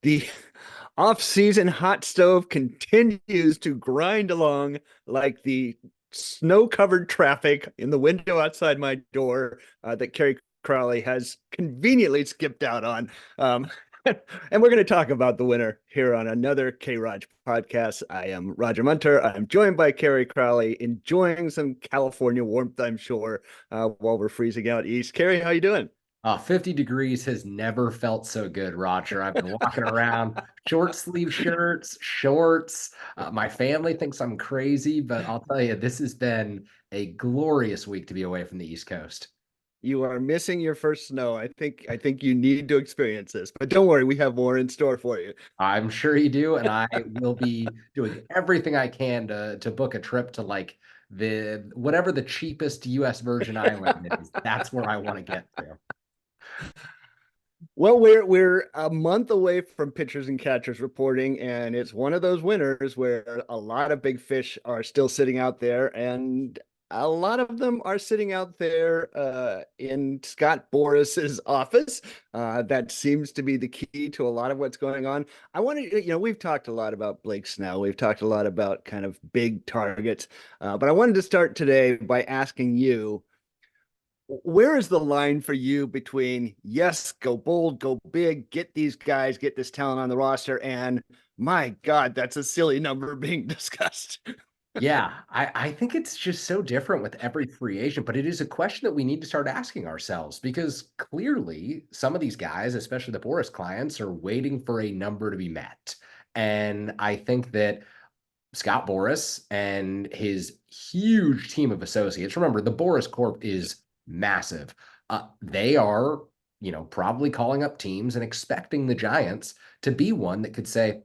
The off-season hot stove continues to grind along like the snow-covered traffic in the window outside my door that Kerry Crowley has conveniently skipped out on. And we're going to talk about the winter here on another K-Raj podcast. I am Roger Munter. I'm joined by Kerry Crowley, enjoying some California warmth, I'm sure, while we're freezing out east. Kerry, how you doing? 50 degrees has never felt so good, Roger. I've been walking around short sleeve shirts, shorts. My family thinks I'm crazy, but I'll tell you, this has been a glorious week to be away from the East Coast. You are missing your first snow. I think you need to experience this, but don't worry, we have more in store for you. I'm sure you do, and I will be doing everything I can to book a trip to like the whatever the cheapest US Virgin Island is. That's where I want to get to. Well, we're a month away from pitchers and catchers reporting, and it's one of those winters where a lot of big fish are still sitting out there, and a lot of them are sitting out there in Scott Boras's office. That seems to be the key to a lot of what's going on. I want to, we've talked a lot about Blake Snell. We've talked a lot about kind of big targets, but I wanted to start today by asking you, where is the line for you between yes, go bold, go big, get these guys, get this talent on the roster, and my God, that's a silly number being discussed. Yeah, I think it's just so different with every free agent, but it is a question that we need to start asking ourselves because clearly some of these guys, especially the Boris clients, are waiting for a number to be met. And I think that Scott Boris and his huge team of associates, remember, the Boris Corp is massive. They are, probably calling up teams and expecting the Giants to be one that could say,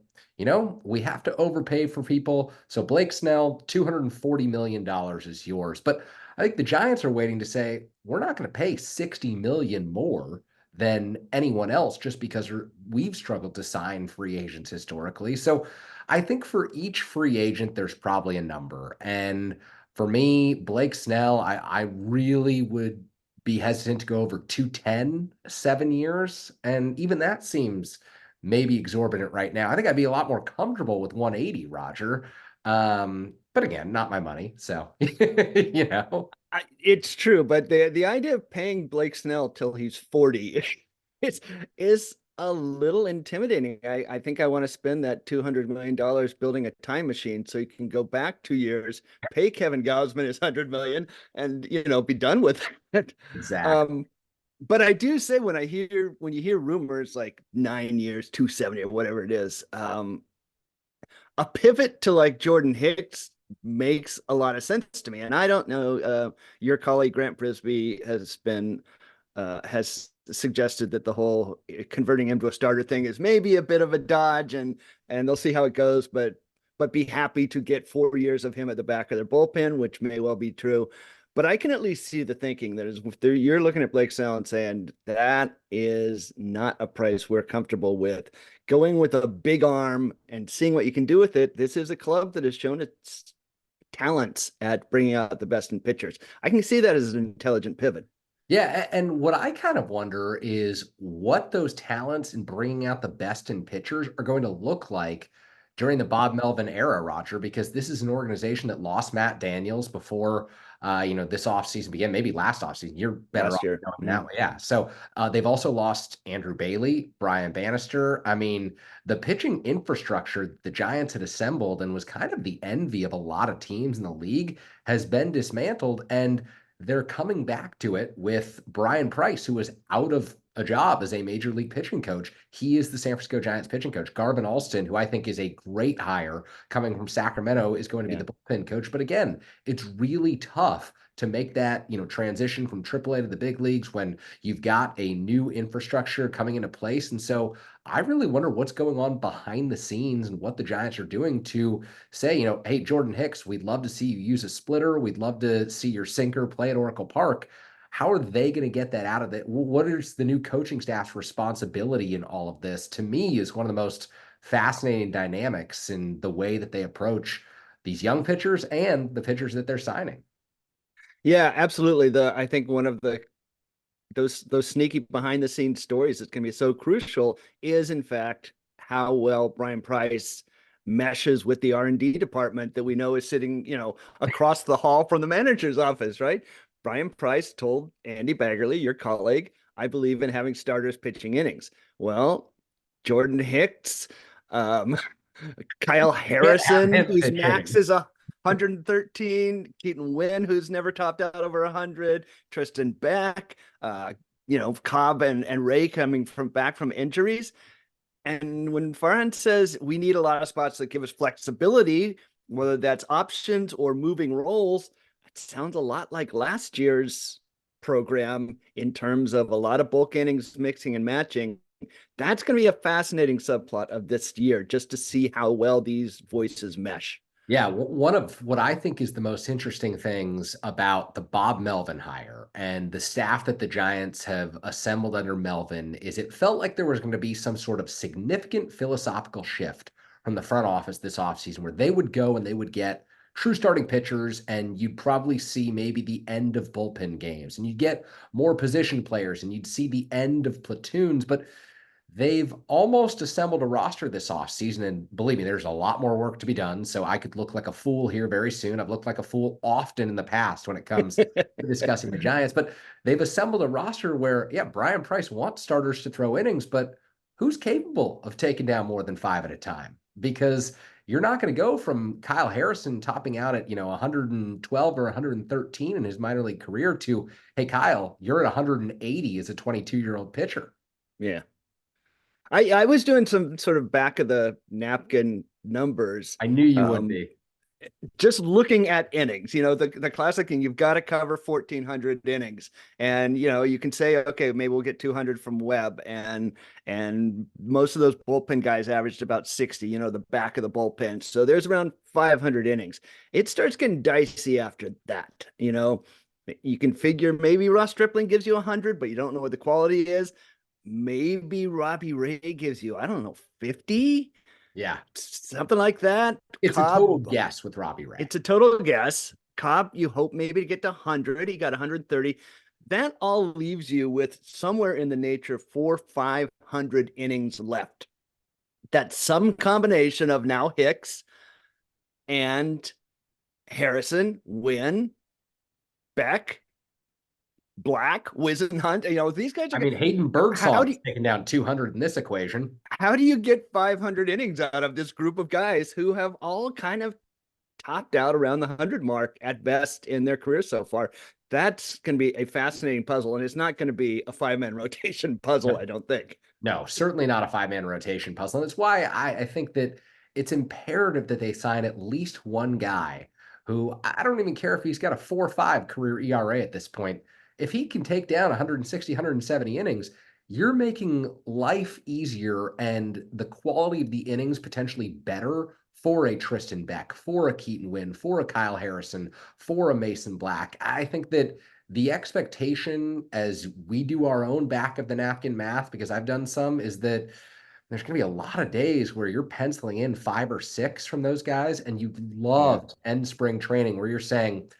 we have to overpay for people. So Blake Snell, $240 million is yours. But I think the Giants are waiting to say, we're not going to pay 60 million more than anyone else just because we've struggled to sign free agents historically. So I think for each free agent, there's probably a number. And for me, Blake Snell, I really would be hesitant to go over 210, 7 years. And even that seems maybe exorbitant right now. I think I'd be a lot more comfortable with 180, Roger. But again, not my money. So, you know. It's true, but the idea of paying Blake Snell till he's 40 is is a little intimidating. I think I want to spend that $200 million building a time machine so you can go back 2 years, pay Kevin Gausman his 100 million, and be done with it. Exactly. Um, but I do say when you hear rumors like 9 years, 270 or whatever it is, a pivot to like Jordan Hicks makes a lot of sense to me. And I don't know, your colleague Grant Frisbee has suggested that the whole converting him to a starter thing is maybe a bit of a dodge, and they'll see how it goes, but be happy to get 4 years of him at the back of their bullpen, which may well be true. But I can at least see the thinking that is, if you're looking at Blake Snell and saying that is not a price we're comfortable with. Going with a big arm and seeing what you can do with it. This is a club that has shown its talents at bringing out the best in pitchers. I can see that as an intelligent pivot. Yeah, and what I kind of wonder is what those talents in bringing out the best in pitchers are going to look like during the Bob Melvin era, Roger, because this is an organization that lost Matt Daniels before, this offseason began, maybe last offseason. You're better Last off year. knowing that way. Yeah. So they've also lost Andrew Bailey, Brian Bannister. I mean, the pitching infrastructure the Giants had assembled and was kind of the envy of a lot of teams in the league has been dismantled. And they're coming back to it with Brian Price, who was out of a job as a major league pitching coach. He is the San Francisco Giants pitching coach. Garvin Alston, who I think is a great hire coming from Sacramento, is going to be Yeah. the bullpen coach. But again, it's really tough to make that, transition from AAA to the big leagues when you've got a new infrastructure coming into place. And so I really wonder what's going on behind the scenes and what the Giants are doing to say, hey, Jordan Hicks, we'd love to see you use a splitter. We'd love to see your sinker play at Oracle Park. How are they going to get that out of it? What is the new coaching staff's responsibility in all of this? To me, is one of the most fascinating dynamics in the way that they approach these young pitchers and the pitchers that they're signing. Yeah, absolutely. I think one of those sneaky behind the scenes stories that's going to be so crucial is in fact how well Brian Price meshes with the R&D department that we know is sitting, across the hall from the manager's office, right? Brian Price told Andy Baggerly, your colleague, I believe in having starters pitching innings. Well, Jordan Hicks, um, Kyle Can't have Harrison, him whose pitch max hitting. is 113, Keaton Wynn, who's never topped out over 100, Tristan Beck, Cobb and Ray coming back from injuries. And when Farhan says we need a lot of spots that give us flexibility, whether that's options or moving roles, it sounds a lot like last year's program in terms of a lot of bulk innings mixing and matching. That's going to be a fascinating subplot of this year, just to see how well these voices mesh. Yeah, one of what I think is the most interesting things about the Bob Melvin hire and the staff that the Giants have assembled under Melvin is it felt like there was going to be some sort of significant philosophical shift from the front office this offseason where they would go and they would get true starting pitchers, and you'd probably see maybe the end of bullpen games, and you'd get more position players, and you'd see the end of platoons. But they've almost assembled a roster this offseason, and believe me, there's a lot more work to be done. So I could look like a fool here very soon. I've looked like a fool often in the past when it comes to discussing the Giants, but they've assembled a roster where, yeah, Brian Price wants starters to throw innings, but who's capable of taking down more than five at a time? Because you're not going to go from Kyle Harrison topping out at 112 or 113 in his minor league career to, hey Kyle, you're at 180 as a 22-year-old pitcher. Yeah. I was doing some sort of back of the napkin numbers. I knew you would Um, be. just looking at innings, the classic thing, you've got to cover 1,400 innings. And, you can say, okay, maybe we'll get 200 from Webb. And most of those bullpen guys averaged about 60, the back of the bullpen. So there's around 500 innings. It starts getting dicey after that. You can figure maybe Ross Stripling gives you 100, but you don't know what the quality is. Maybe Robbie Ray gives you, I don't know, 50, Yeah. something like that. It's a total Cobb, guess with Robbie Ray. it's a total guess. Cobb, you hope maybe to get to 100. He got 130. That all leaves you with somewhere in the nature of 500 innings left. That's some combination of now Hicks and Harrison, Wynn, Beck, Black, Wizenhunt. These guys I are. mean, Hayden How do Birdsong's you, taken down 200 in this equation. how do you get 500 innings out of this group of guys who have all kind of topped out around the 100 mark at best in their career so far? That's going to be a fascinating puzzle, and it's not going to be a five-man rotation puzzle, No, I don't think. no, certainly not a five-man rotation puzzle. And that's why I think that it's imperative that they sign at least one guy who I don't even care if he's got a 4.5 career ERA at this point. If he can take down 160, 170 innings, you're making life easier and the quality of the innings potentially better for a Tristan Beck, for a Keaton Wynn, for a Kyle Harrison, for a Mason Black. I think that the expectation as we do our own back of the napkin math, because I've done some, is that there's going to be a lot of days where you're penciling in 5 or 6 from those guys, and you Yeah. loved end spring training where you're saying,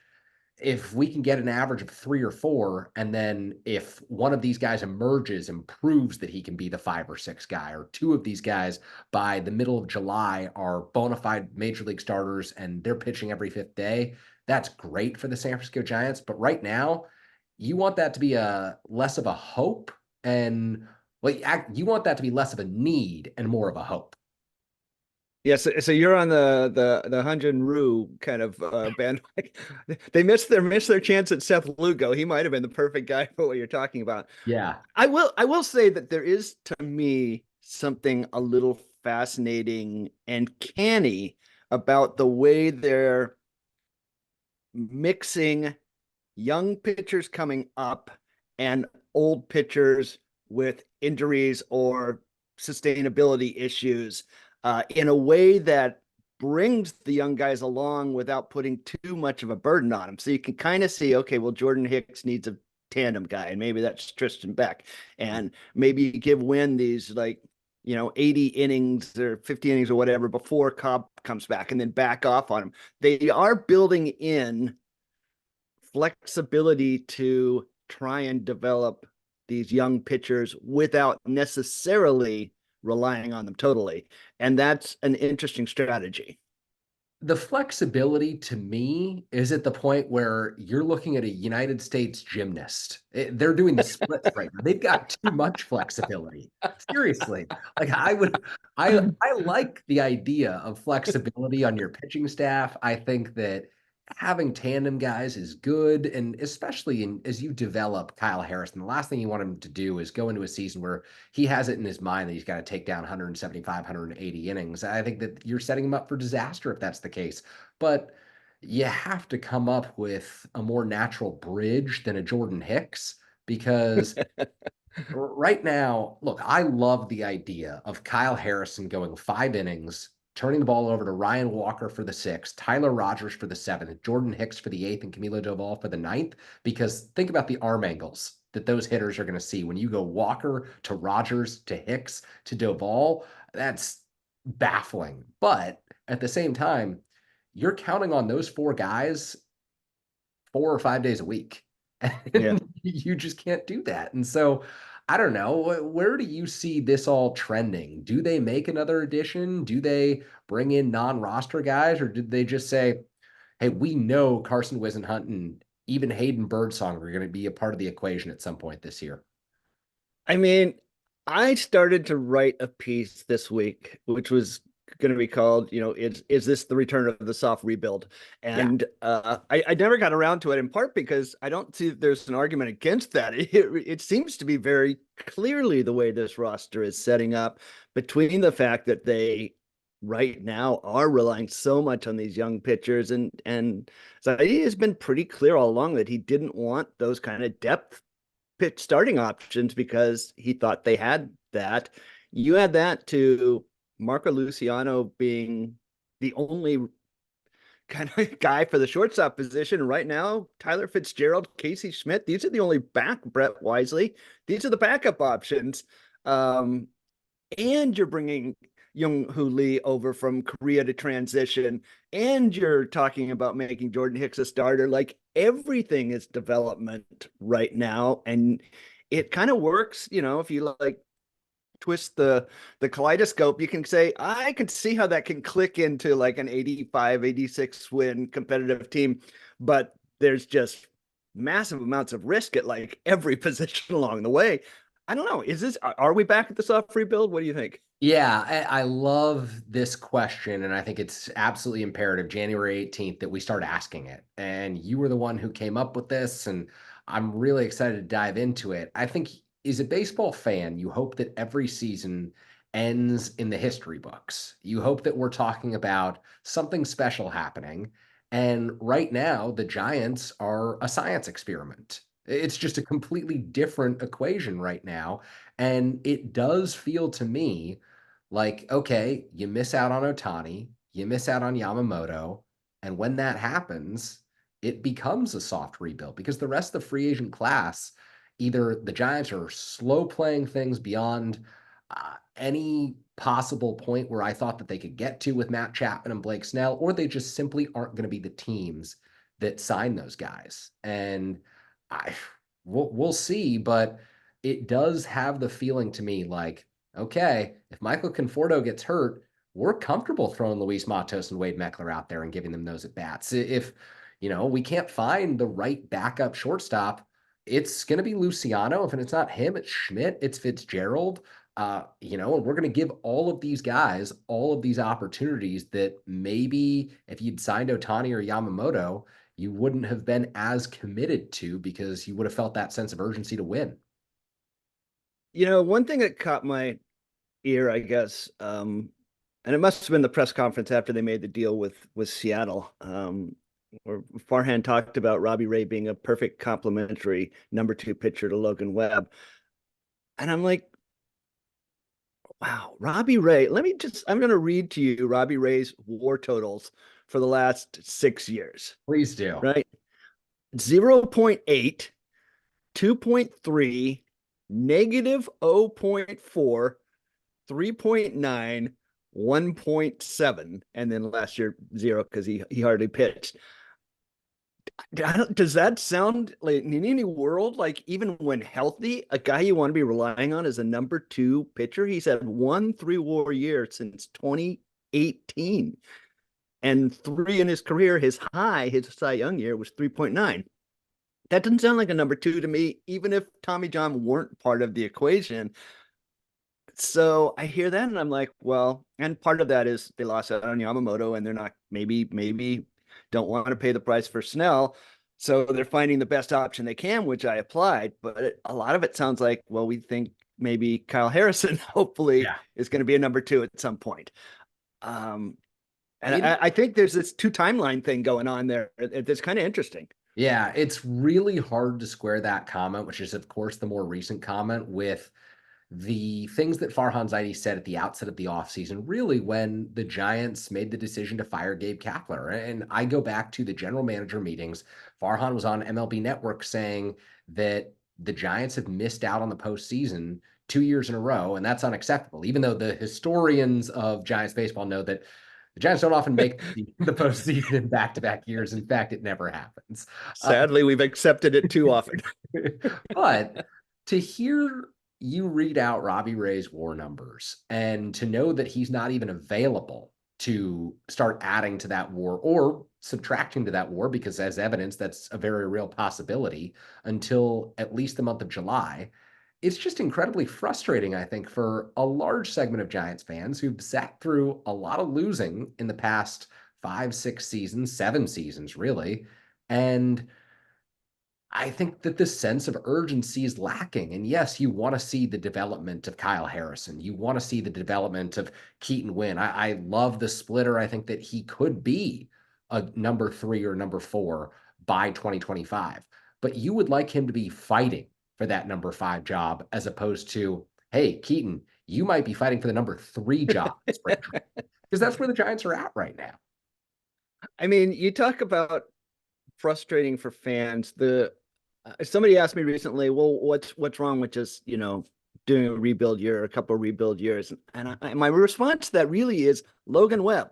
if we can get an average of 3 or 4, and then if one of these guys emerges and proves that he can be the 5 or 6 guy, or two of these guys by the middle of July are bona fide major league starters and they're pitching every fifth day, that's great for the San Francisco Giants. But right now, you want that to be a less of a hope, and well, you want that to be less of a need and more of a hope. Yeah, so you're on the Hyun-Jin Ryu kind of bandwagon. They missed their chance at Seth Lugo. He might have been the perfect guy for what you're talking about. Yeah. I will say that there is, to me, something a little fascinating and canny about the way they're mixing young pitchers coming up and old pitchers with injuries or sustainability issues in a way that brings the young guys along without putting too much of a burden on them. So you can kind of see, okay, well, Jordan Hicks needs a tandem guy, and maybe that's Tristan Beck, and maybe give Wynn these 80 innings or 50 innings or whatever before Cobb comes back, and then back off on him. They are building in flexibility to try and develop these young pitchers without necessarily relying on them totally. And that's an interesting strategy. The flexibility to me is at the point where you're looking at a United States gymnast. They're doing the splits right now. They've got too much flexibility. Seriously. Like I like the idea of flexibility on your pitching staff. I think that having tandem guys is good. And especially as you develop Kyle Harrison, the last thing you want him to do is go into a season where he has it in his mind that he's got to take down 175, 180 innings. I think that you're setting him up for disaster if that's the case. But you have to come up with a more natural bridge than a Jordan Hicks because right now, look, I love the idea of Kyle Harrison going 5 innings, turning the ball over to Ryan Walker for the sixth, Tyler Rogers for the seventh, Jordan Hicks for the eighth, and Camilo Doval for the ninth. Because think about the arm angles that those hitters are going to see when you go Walker to Rogers to Hicks to Doval. That's baffling. But at the same time, you're counting on those four guys 4 or 5 days a week. Yeah. And you just can't do that. And so I don't know. Where do you see this all trending? Do they make another edition? Do they bring in non-roster guys, or did they just say, hey, we know Carson Whisenhunt and even Hayden Birdsong are going to be a part of the equation at some point this year? I mean, I started to write a piece this week, which was going to be called, is this the return of the soft rebuild? Yeah. And I never got around to it, in part because I don't see there's an argument against that. It seems to be very clearly the way this roster is setting up, between the fact that they right now are relying so much on these young pitchers, and so he has been pretty clear all along that he didn't want those kind of depth pitch starting options because he thought they had that. You add that to Marco Luciano being the only kind of guy for the shortstop position right now. Tyler Fitzgerald, Casey Schmidt, these are the only Brett Wisely. These are the backup options. Um, and you're bringing Young Hoo Lee over from Korea to transition, and you're talking about making Jordan Hicks a starter. Like, everything is development right now, and it kind of works. If you like twist the kaleidoscope, you can say, I can see how that can click into like an 85, 86 win competitive team, but there's just massive amounts of risk at like every position along the way. I don't know. Are we back at the soft rebuild? What do you think? Yeah, I love this question, and I think it's absolutely imperative, January 18th, that we start asking it. And you were the one who came up with this, and I'm really excited to dive into it. I think, as a baseball fan, you hope that every season ends in the history books. You hope that we're talking about something special happening. And right now, the Giants are a science experiment. It's just a completely different equation right now. And it does feel to me like, okay, you miss out on Otani, you miss out on Yamamoto, and when that happens, it becomes a soft rebuild because the rest of the free agent class, either the Giants are slow playing things beyond any possible point where I thought that they could get to with Matt Chapman and Blake Snell, or they just simply aren't going to be the teams that sign those guys. And I, we'll see, but it does have the feeling to me like, okay, if Michael Conforto gets hurt, we're comfortable throwing Luis Matos and Wade Meckler out there and giving them those at bats. If we can't find the right backup shortstop, it's going to be Luciano. If it's not him, it's Schmidt, it's Fitzgerald. And we're going to give all of these guys all of these opportunities that maybe if you'd signed Otani or Yamamoto, you wouldn't have been as committed to because you would have felt that sense of urgency to win. One thing that caught my ear, I guess, and it must have been the press conference after they made the deal with Seattle, where Farhan talked about Robbie Ray being a perfect complementary number two pitcher to Logan Webb. And I'm like, wow, Robbie Ray. I'm going to read to you Robbie Ray's WAR totals for the last 6 years, Please do. right? 0.8, 2.3, negative 0.4, 3.9, 1.7, and then last year 0 because he hardly pitched. Does that sound like in any world, like even when healthy, a guy you want to be relying on is a number two pitcher? He's had one three-war year since 2018 and three in his career. His high, his Cy Young year was 3.9. That doesn't sound like a number two to me, even if Tommy John weren't part of the equation. So I hear that and I'm like, well, and part of that is they lost out on Yamamoto and they're not maybe don't want to pay the price for Snell. So they're finding the best option they can, which I applied. But a lot of it sounds like, well, we think maybe Kyle Harrison hopefully Yeah. is going to be a number two at some point. Um, and It I think there's this two timeline thing going on there. It's kind of interesting. Yeah, it's really hard to square that comment, which is, of course, the more recent comment with the things that Farhan Zaidi said at the outset of the offseason, really when the Giants made the decision to fire Gabe Kapler. And I go back to the general manager meetings. Farhan was on MLB Network saying that the Giants have missed out on the postseason 2 years in a row, and that's unacceptable, even though the historians of Giants baseball know that the Giants don't often make the postseason in back-to-back years. In fact, it never happens. Uh, Sadly, we've accepted it too often. but to hear you read out Robbie Ray's WAR numbers and to know that he's not even available to start adding to that WAR or subtracting to that WAR, because as evidence, that's a very real possibility until at least the month of July. It's just incredibly frustrating, I think, for a large segment of Giants fans who've sat through a lot of losing in the past 5, 6 seasons, 7 seasons, really. And I think that this sense of urgency is lacking. And yes, you want to see the development of Kyle Harrison. You want to see the development of Keaton Wynn. I love the splitter. I think that he could be a number three or number four by 2025. But you would like him to be fighting for that number five job as opposed to, hey, Keaton, you might be fighting for the number three job in spring training. Because that's where the Giants are at right now. I mean, you talk about frustrating for fans. The Somebody asked me recently, well, what's wrong with just doing a rebuild year, a couple of rebuild years, and my response to that really is Logan Webb.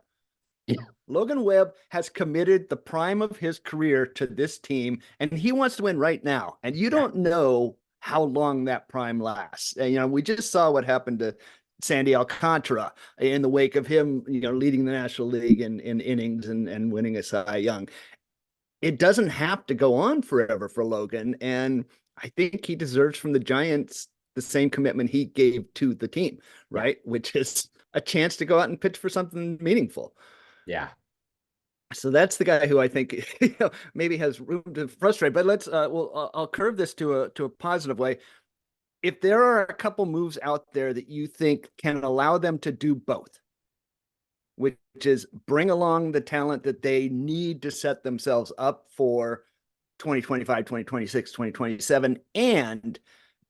Yeah. Logan Webb has committed the prime of his career to this team, and he wants to win right now. And you Yeah. don't know how long that prime lasts. We just saw what happened to Sandy Alcantara in the wake of him, leading the National League in innings and winning a Cy Young. It doesn't have to go on forever for Logan. And I think he deserves from the Giants the same commitment he gave to the team, Yeah. right? Which is a chance to go out and pitch for something meaningful. Yeah. So that's the guy who I think maybe has room to frustrate. But I'll curve this to a positive way. If there are a couple moves out there that you think can allow them to do both, which is bring along the talent that they need to set themselves up for 2025, 2026, 2027, and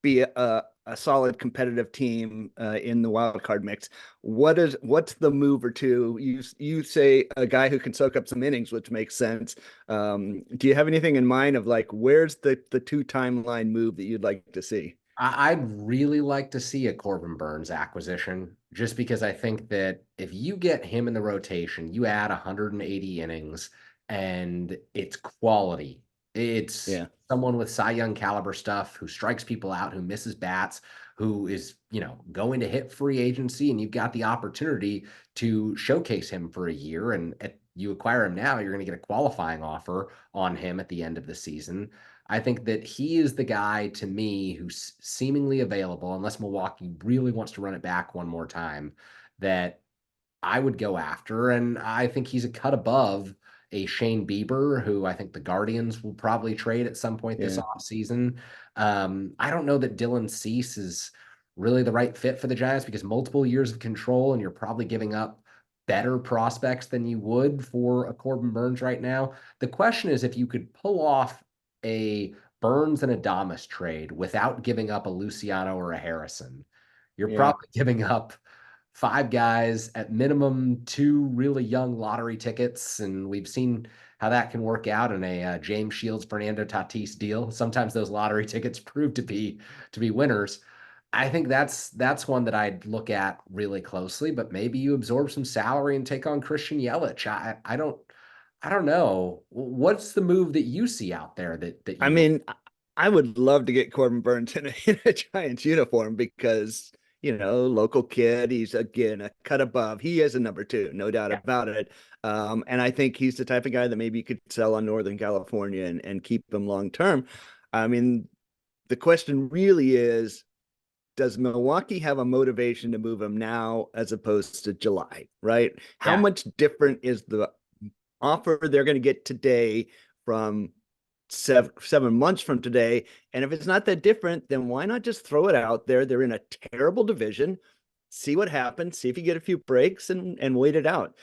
be a solid competitive team in the wild card mix. What's the move or two? You say a guy who can soak up some innings, which makes sense. Do you have anything in mind of like where's the two timeline move that you'd like to see? I'd really like to see a Corbin Burns acquisition just because I think that if you get him in the rotation, you add 180 innings and it's quality. It's Yeah, someone with Cy Young caliber stuff who strikes people out, who misses bats, who is, going to hit free agency, and you've got the opportunity to showcase him for a year. And you acquire him now, you're going to get a qualifying offer on him at the end of the season. I think that he is the guy to me who's seemingly available, unless Milwaukee really wants to run it back one more time, that I would go after. And I think he's a cut above a Shane Bieber, who I think the Guardians will probably trade at some point this yeah, offseason. I don't know that Dylan Cease is really the right fit for the Giants because multiple years of control, and you're probably giving up better prospects than you would for a Corbin Burns right now. The question is if you could pull off a Burns and Adames trade without giving up a Luciano or a Harrison, you're yeah. probably giving up five guys, at minimum two really young lottery tickets, and we've seen how that can work out in a James Shields, Fernando Tatis deal. Sometimes those lottery tickets prove to be winners. I think that's one that I'd look at really closely, but maybe you absorb some salary and take on Christian Yelich. I don't know. What's the move that you see out there that I you like? mean, I would love to get Corbin Burns in a Giants uniform because, local kid, he's again a cut above. He is a number two, no doubt Yeah, about it. And I think he's the type of guy that maybe you could sell on Northern California and keep him long term. I mean, the question really is, does Milwaukee have a motivation to move him now as opposed to July, right? How yeah. much different is the offer they're going to get today from 7 months from today? And if it's not that different, then why not just throw it out there? They're in a terrible division. See what happens. See if you get a few breaks and wait it out.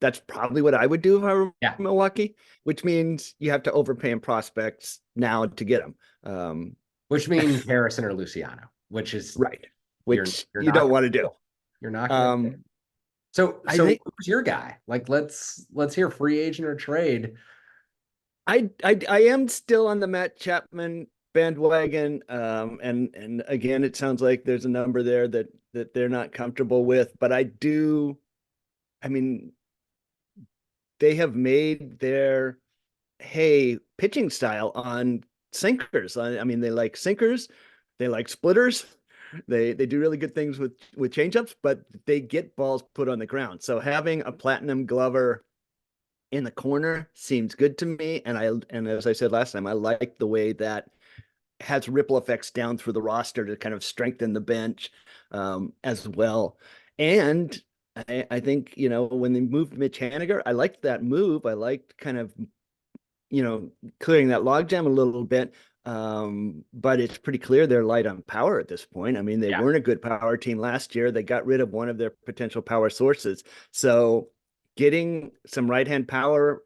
That's probably what I would do if I were Yeah. Milwaukee, which means you have to overpay in prospects now to get them. Which means Harrison or Luciano, which is Right. you're Which you're you not don't gonna want to do. do. You're not gonna do. Um, So I so think who's your guy? Like let's hear free agent or trade. I am still on the Matt Chapman bandwagon. And again, it sounds like there's a number there that they're not comfortable with. But I mean, they have made their pitching style on sinkers. I mean, they like sinkers, they like splitters. They do really good things with changeups, but they get balls put on the ground. So having a platinum glover in the corner seems good to me. And as I said last time, I like the way that has ripple effects down through the roster to kind of strengthen the bench as well. And I think, when they moved Mitch Haniger, I liked that move. I liked kind of, clearing that logjam a little bit. But it's pretty clear they're light on power at this point. I mean, they Yeah. weren't a good power team last year. They got rid of one of their potential power sources. So getting some right hand power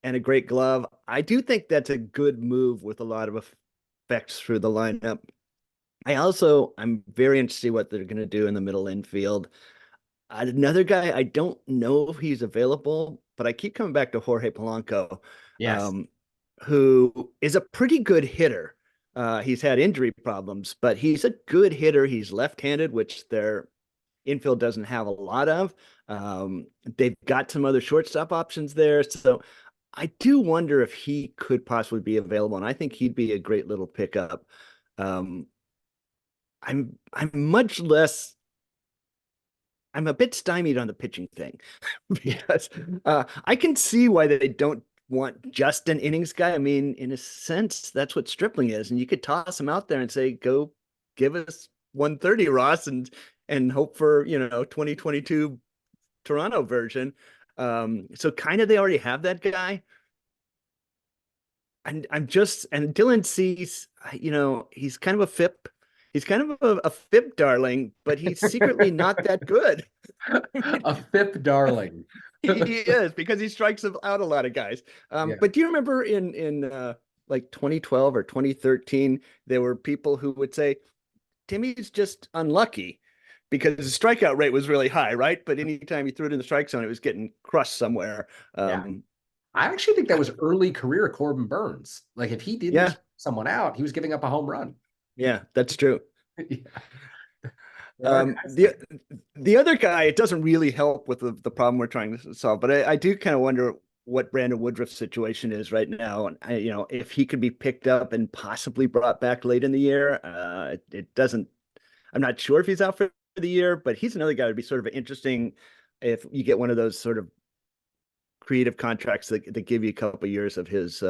and a great glove, I do think that's a good move with a lot of effects through the lineup. I'm very interested to see what they're going to do in the middle infield. Another guy, I don't know if he's available, but I keep coming back to Jorge Polanco, Yes. um, who is a pretty good hitter. He's had injury problems, but he's a good hitter. He's left-handed, which their infield doesn't have a lot of. They've got some other shortstop options there. So I do wonder if he could possibly be available, and I think he'd be a great little pickup. Um, I'm much less. I'm a bit stymied on the pitching thing Yeah. because I can see why they don't want just an innings guy. I mean, in a sense, that's what Stripling is, and you could toss him out there and say, "Go, give us 130, Ross, and hope for 2022 Toronto version." So kind of they already have that guy. And Dylan Cease, he's kind of a FIP. He's kind of a FIP darling, but he's secretly not that good. A fifth darling. He is because he strikes out a lot of guys. Yeah. But do you remember in like 2012 or 2013, there were people who would say Timmy's just unlucky because the strikeout rate was really high, right? But anytime he threw it in the strike zone, it was getting crushed somewhere. Yeah. Um, I actually think that was early career Corbin Burns. Like if he didn't yeah, strike someone out, he was giving up a home run. yeah, that's true. Yeah. There are Um, guys the the other guy, it doesn't really help with the problem we're trying to solve, but I do kind of wonder what Brandon Woodruff's situation is right now, and if he could be picked up and possibly brought back late in the year. It doesn't. I'm not sure if he's out for the year, but he's another guy who'd be sort of interesting if you get one of those sort of creative contracts that give you a couple of years of his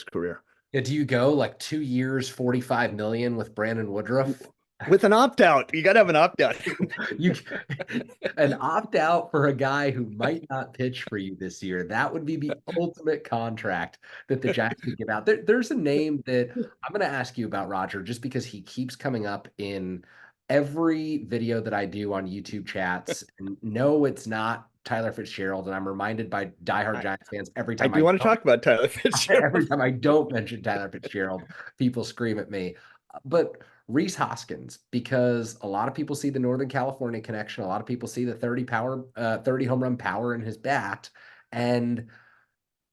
career Yeah, do you go like 2 years, 45 million with Brandon Woodruff? with an opt out. You got to have an opt out. You an opt out for a guy who might not pitch for you this year. That would be the ultimate contract that the Giants could give out. There's a name that I'm going to ask you about, Roger, just because he keeps coming up in every video that I do on YouTube chats. And no, it's not Tyler Fitzgerald. And I'm reminded by diehard I, Giants fans I do want to talk about Tyler every Fitzgerald. time I don't mention Tyler Fitzgerald, people scream at me. But Reese Hoskins, because a lot of people see the Northern California connection, a lot of people see the 30 home run power in his bat, and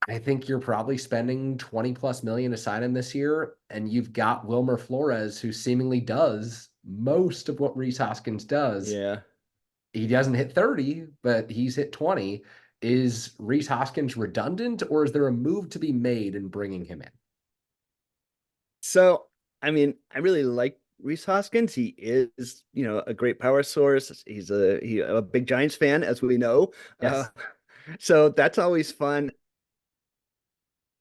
I think you're probably spending 20 plus million to sign him this year, and you've got Wilmer Flores, who seemingly does most of what Reese Hoskins does. Yeah. He doesn't hit 30, but he's hit 20. Is Reese Hoskins redundant, or is there a move to be made in bringing him in? So, I mean, I really like Reese Hoskins. He is, a great power source. He's a big Giants fan, as we know. Uh, Yes. so that's always fun.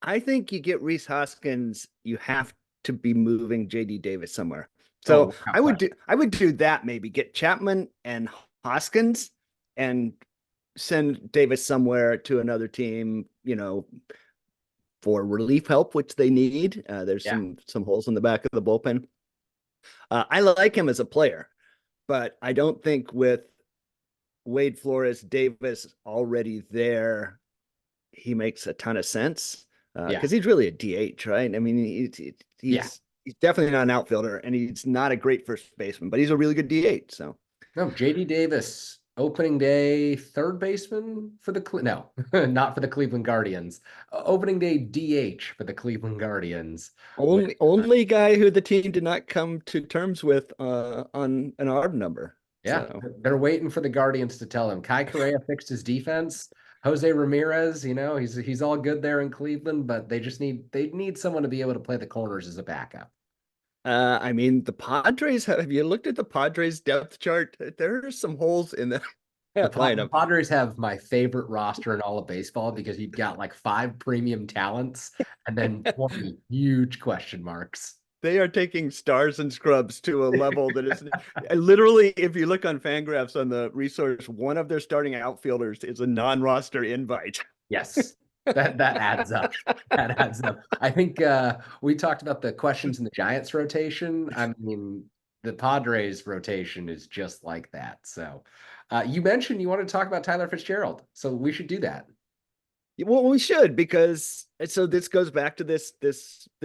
I think you get Reese Hoskins, you have to be moving JD Davis somewhere. Oh, So without question. I would do that maybe. Get Chapman and Hoskins and send Davis somewhere to another team, for relief help, which they need. There's Yeah. some holes in the back of the bullpen. I like him as a player, but I don't think with Wade Flores Davis already there, he makes a ton of sense Yeah. because he's really a DH, right? I mean, Yeah. he's definitely not an outfielder, and he's not a great first baseman, but he's a really good DH. So No, JD Davis, opening day third baseman for the no, not for the Cleveland Guardians. Opening day DH for the Cleveland Guardians. With only guy who the team did not come to terms with on an ARB number. yeah, So they're waiting for the Guardians to tell him. Kai Correa fixed his defense. Jose Ramirez, he's all good there in Cleveland, but they need someone to be able to play the corners as a backup. I mean, the Padres have you looked at the Padres depth chart? There are some holes in the The lineup. Padres have my favorite roster in all of baseball because you've got like five premium talents and then 20 huge question marks. They are taking stars and scrubs to a level that is literally, if you look on Fangraphs on the resource, one of their starting outfielders is a non-roster invite. Yes, that adds up. That adds up. I think we talked about the questions in the Giants rotation. I mean, the Padres rotation is just like that. So, you mentioned you wanted to talk about Tyler Fitzgerald, so we should do that. Well, we should because so this goes back to this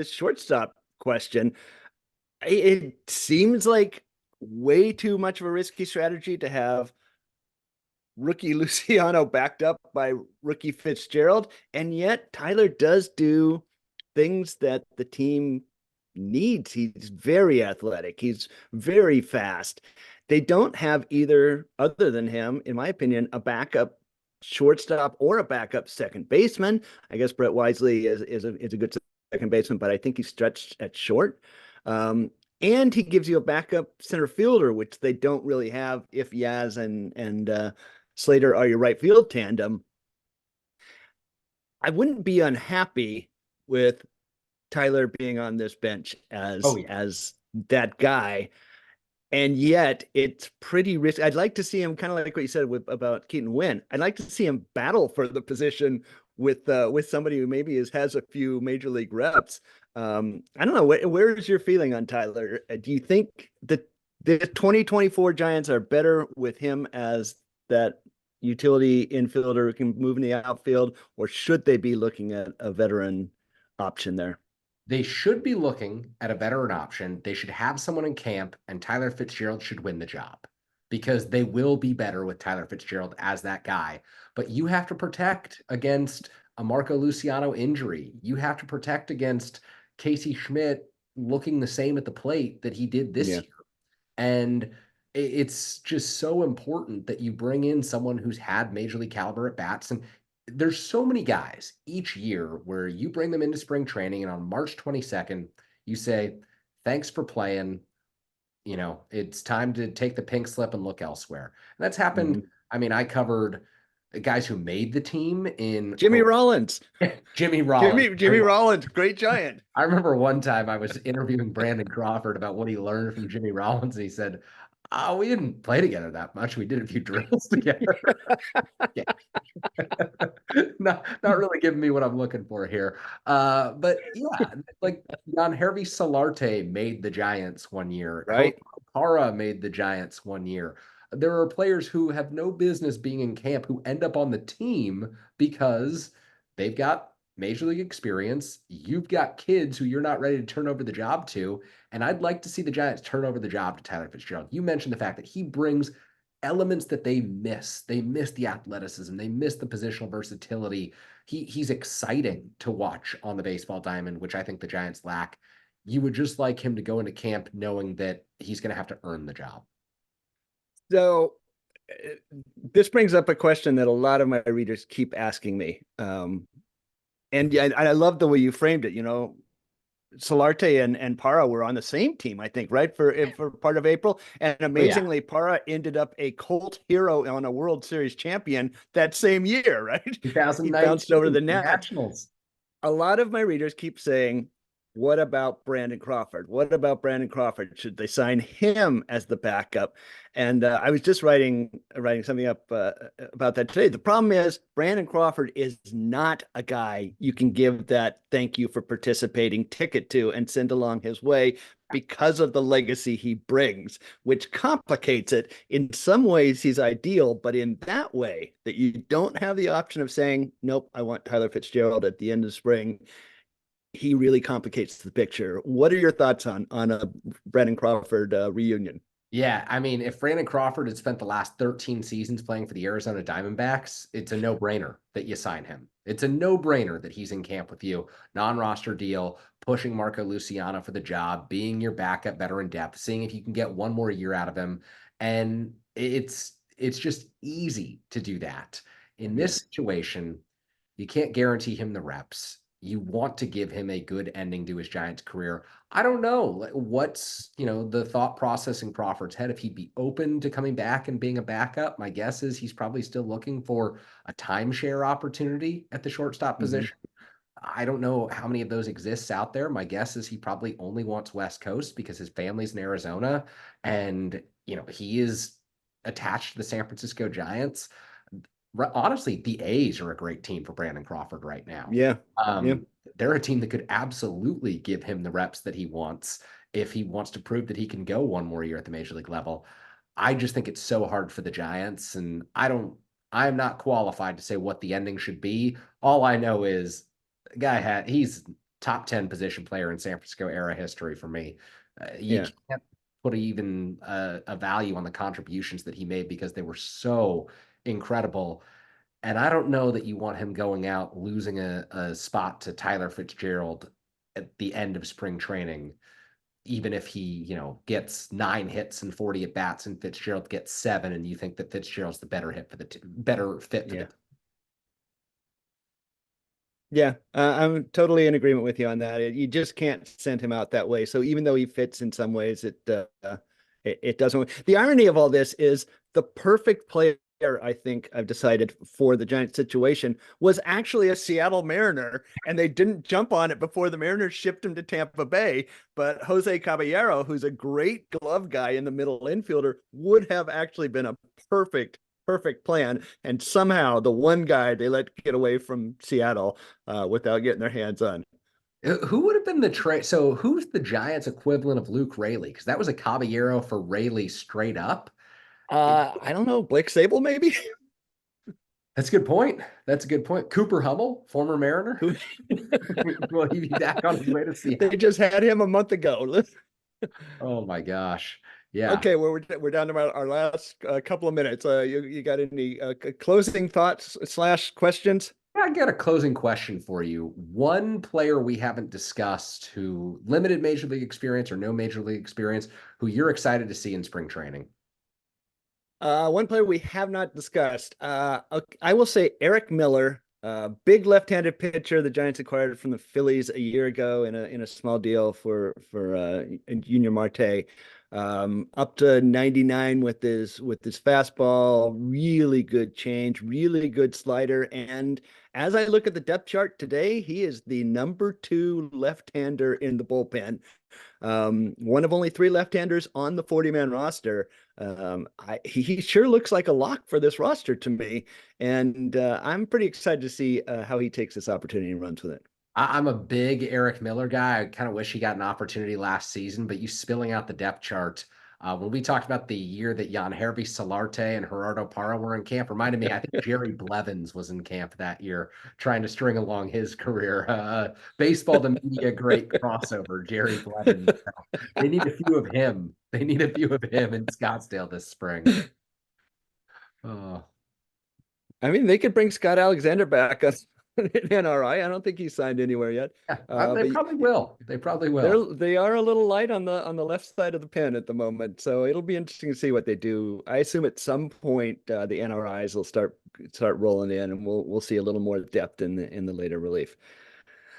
shortstop question. It seems like way too much of a risky strategy to have rookie Luciano backed up by rookie Fitzgerald. And yet Tyler does do things that the team needs. He's very athletic, he's very fast. They don't have either, other than him, in my opinion, a backup shortstop or a backup second baseman. I guess Brett Wisely is a good second baseman, but I think he's stretched at short. And he gives you a backup center fielder, which they don't really have if Yaz and Slater are your right field tandem. I wouldn't be unhappy with Tyler being on this bench Oh as yeah. as that guy. And yet it's pretty risky. I'd like to see him kind of like what you said about Keaton Wynn. I'd like to see him battle for the position with somebody who maybe has a few major league reps. I don't know. Where is your feeling on Tyler? Do you think that the 2024 Giants are better with him as that utility infielder who can move in the outfield, or should they be looking at a veteran option there? They should be looking at a veteran option. They should have someone in camp, and Tyler Fitzgerald should win the job because they will be better with Tyler Fitzgerald as that guy. But you have to protect against a Marco Luciano injury. You have to protect against Casey Schmidt looking the same at the plate that he did this Yeah. year. And it's just so important that you bring in someone who's had major league caliber at bats. And there's so many guys each year where you bring them into spring training, and on March 22nd, you say, thanks for playing. It's time to take the pink slip and look elsewhere. And that's happened. Mhm. I mean, I covered guys who made the team in Jimmy Rollins. Jimmy Rollins. Jimmy Rollins, great Giant. I remember one time I was interviewing Brandon Crawford about what he learned from Jimmy Rollins. And he said, "Oh, we didn't play together that much. We did a few drills together." Yeah. Not really giving me what I'm looking for here. But yeah, like Jan Hervey Solarte made the Giants one year. Jose Right. Para made the Giants one year. There are players who have no business being in camp who end up on the team because they've got major league experience. You've got kids who you're not ready to turn over the job to. And I'd like to see the Giants turn over the job to Tyler Fitzgerald. You mentioned the fact that he brings elements that they miss. They miss the athleticism. They miss the positional versatility. He's exciting to watch on the baseball diamond, which I think the Giants lack. You would just like him to go into camp knowing that he's going to have to earn the job. So this brings up a question that a lot of my readers keep asking me. And yeah, I love the way you framed it. Solarte and Para were on the same team, I think, right? For part of April. And Oh yeah, amazingly, Para ended up a cult hero on a World Series champion that same year, right? He bounced over 2019 the net. Nationals. A lot of my readers keep saying, what about Brandon Crawford? What about Brandon Crawford? Should they sign him as the backup? And I was just writing something up about that today. The problem is Brandon Crawford is not a guy you can give that thank you for participating ticket to and send along his way because of the legacy he brings, which complicates it. In some ways, he's ideal, but in that way, that you don't have the option of saying, nope, I want Tyler Fitzgerald at the end of spring, he really complicates the picture. What are your thoughts on a Brandon Crawford reunion? Yeah, I mean, if Brandon Crawford had spent the last 13 seasons playing for the Arizona Diamondbacks, it's a no-brainer that you sign him. It's a no-brainer that he's in camp with you, non-roster deal, pushing Marco Luciano for the job, being your backup veteran depth, seeing if you can get one more year out of him. And it's just easy to do that. In Yeah, this situation, you can't guarantee him the reps. You want to give him a good ending to his Giants career. I don't know what's, the thought process in Crawford's head if he'd be open to coming back and being a backup. My guess is he's probably still looking for a timeshare opportunity at the shortstop mm-hmm. position. I don't know how many of those exists out there. My guess is he probably only wants West Coast because his family's in Arizona and, he is attached to the San Francisco Giants. Honestly, the A's are a great team for Brandon Crawford right now. Yeah, yeah, Um, they're a team that could absolutely give him the reps that he wants if he wants to prove that he can go one more year at the major league level. I just think it's so hard for the Giants, and I'm not qualified to say what the ending should be. All I know is the guy he's top 10 position player in San Francisco era history for me. You yeah, can't put even a value on the contributions that he made because they were so incredible. And I don't know that you want him going out losing a spot to Tyler Fitzgerald at the end of spring training, even if he, gets 9 hits and 40 at bats and Fitzgerald gets seven, and you think that Fitzgerald's the better hit for better fit for yeah. the. Yeah, I'm totally in agreement with you on that. You just can't send him out that way. So even though he fits in some ways, it doesn't. The irony of all this is the perfect player, I think I've decided for the Giants situation was actually a Seattle Mariner, and they didn't jump on it before the Mariners shipped him to Tampa Bay. But Jose Caballero, who's a great glove guy in the middle infielder, would have actually been a perfect plan. And somehow the one guy they let get away from Seattle without getting their hands on. Who would have been the trade? So who's the Giants equivalent of Luke Raley? Because that was a Caballero for Raley straight up. It, I don't know, Blake Sable maybe. that's a good point. That's a good point. Cooper Hummel, former Mariner. Will he be back on his way to They Seattle? just had him a month ago. Oh my gosh. Yeah. Okay, well, we're down to our last couple of minutes. You got any closing thoughts slash questions? I got a closing question for you. One player we haven't discussed who limited major league experience or no major league experience, who you're excited to see in spring training. One player we have not discussed. I will say Eric Miller, big left-handed pitcher. The Giants acquired from the Phillies a year ago in a small deal for Junior Marte. Up to 99 with his fastball, really good change, really good slider. And as I look at the depth chart today, he is the number two left-hander in the bullpen. One of only three left-handers on the 40-man roster. He sure looks like a lock for this roster to me, and I'm pretty excited to see how he takes this opportunity and runs with it. I'm a big Eric Miller guy. I kind of wish he got an opportunity last season, but you spilling out the depth chart. When we talked about the year that Jan Hervey Solarte and Gerardo Parra were in camp, reminded me, I think Jerry Blevins was in camp that year, trying to string along his career. Baseball to media, great crossover, Jerry Blevins. They need a few of him. They need a few of him in Scottsdale this spring. Oh, I mean, they could bring Scott Alexander back NRI. I don't think he's signed anywhere yet. Yeah, they But probably will. They probably will. they are a little light on the left side of the pen at the moment, so it'll be interesting to see what they do. I assume at some point the NRIs will start rolling in, and we'll see a little more depth in the later relief.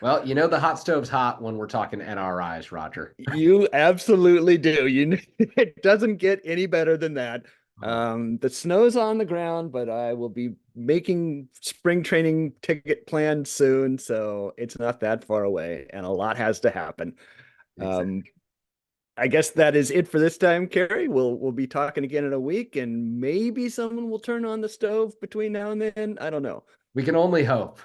Well, you know the hot stove's hot when we're talking NRIs, Roger. You absolutely do. It doesn't get any better than that. Oh, The snow's on the ground, but I will be making spring training ticket plans soon, so it's not that far away, and a lot has to happen. Um, exactly. I guess that is it for this time, Kerry. We'll be talking again in a week, and maybe someone will turn on the stove between now and then. I don't know. We can only hope.